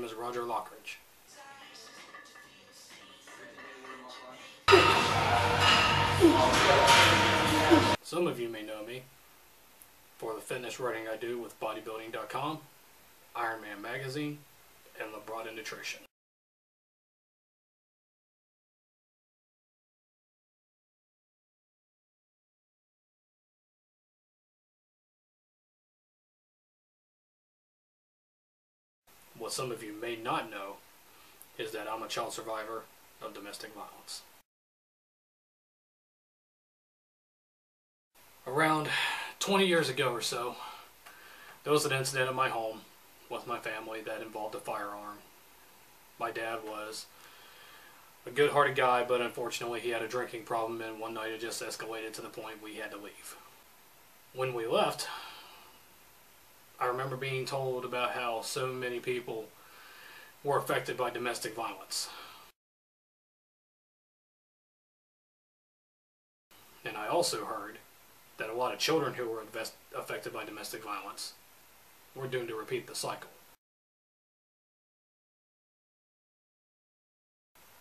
is Roger Lockridge. Some of you may know me for the fitness writing I do with bodybuilding.com, Ironman Magazine, and LeBron Nutrition. What some of you may not know is that I'm a child survivor of domestic violence. Around 20 years ago or so, there was an incident at my home with my family that involved a firearm. My dad was a good-hearted guy, but unfortunately he had a drinking problem, and one night it just escalated to the point we had to leave. When we left, I remember being told about how so many people were affected by domestic violence. And I also heard that a lot of children who were affected by domestic violence were doomed to repeat the cycle.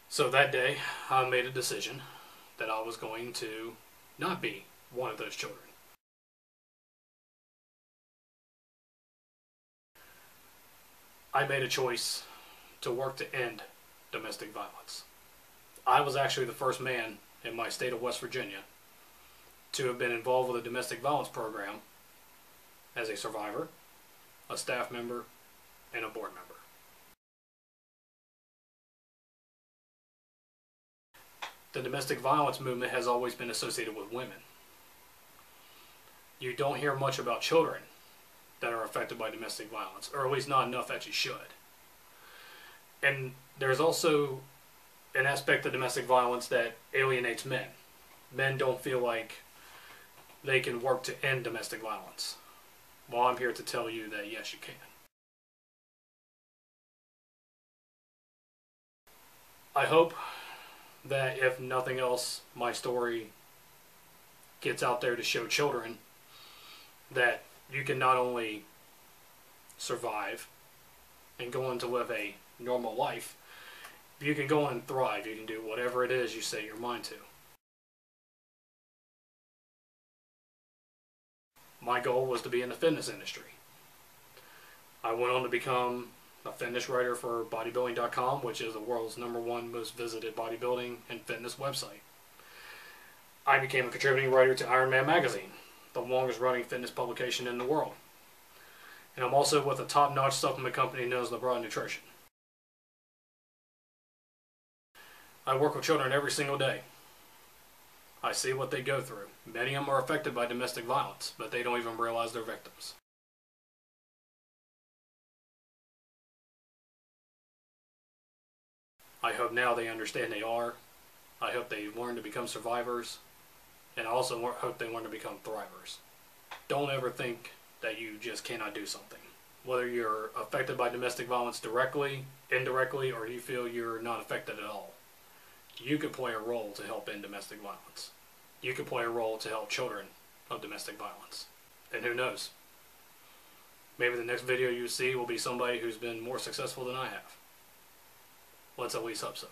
So that day, I made a decision that I was going to not be one of those children. I made a choice to work to end domestic violence. I was actually the first man in my state of West Virginia to have been involved with a domestic violence program as a survivor, a staff member, and a board member. The domestic violence movement has always been associated with women. You don't hear much about children that are affected by domestic violence, or at least not enough that you should. And there's also an aspect of domestic violence that alienates men. Men don't feel like they can work to end domestic violence. Well, I'm here to tell you that yes, you can. I hope that if nothing else, my story gets out there to show children that you can not only survive and go on to live a normal life, you can go on and thrive. You can do whatever it is you set your mind to. My goal was to be in the fitness industry. I went on to become a fitness writer for bodybuilding.com, which is the world's #1 most visited bodybuilding and fitness website. I became a contributing writer to Ironman Magazine, the longest running fitness publication in the world. And I'm also with a top-notch supplement company known as LeBron Nutrition. I work with children every single day. I see what they go through. Many of them are affected by domestic violence, but they don't even realize they're victims. I hope now they understand they are. I hope they learn to become survivors. And I also hope they learn to become thrivers. Don't ever think that you just cannot do something. Whether you're affected by domestic violence directly, indirectly, or you feel you're not affected at all, you could play a role to help end domestic violence. You could play a role to help children of domestic violence. And who knows? Maybe the next video you see will be somebody who's been more successful than I have. Let's at least hope so.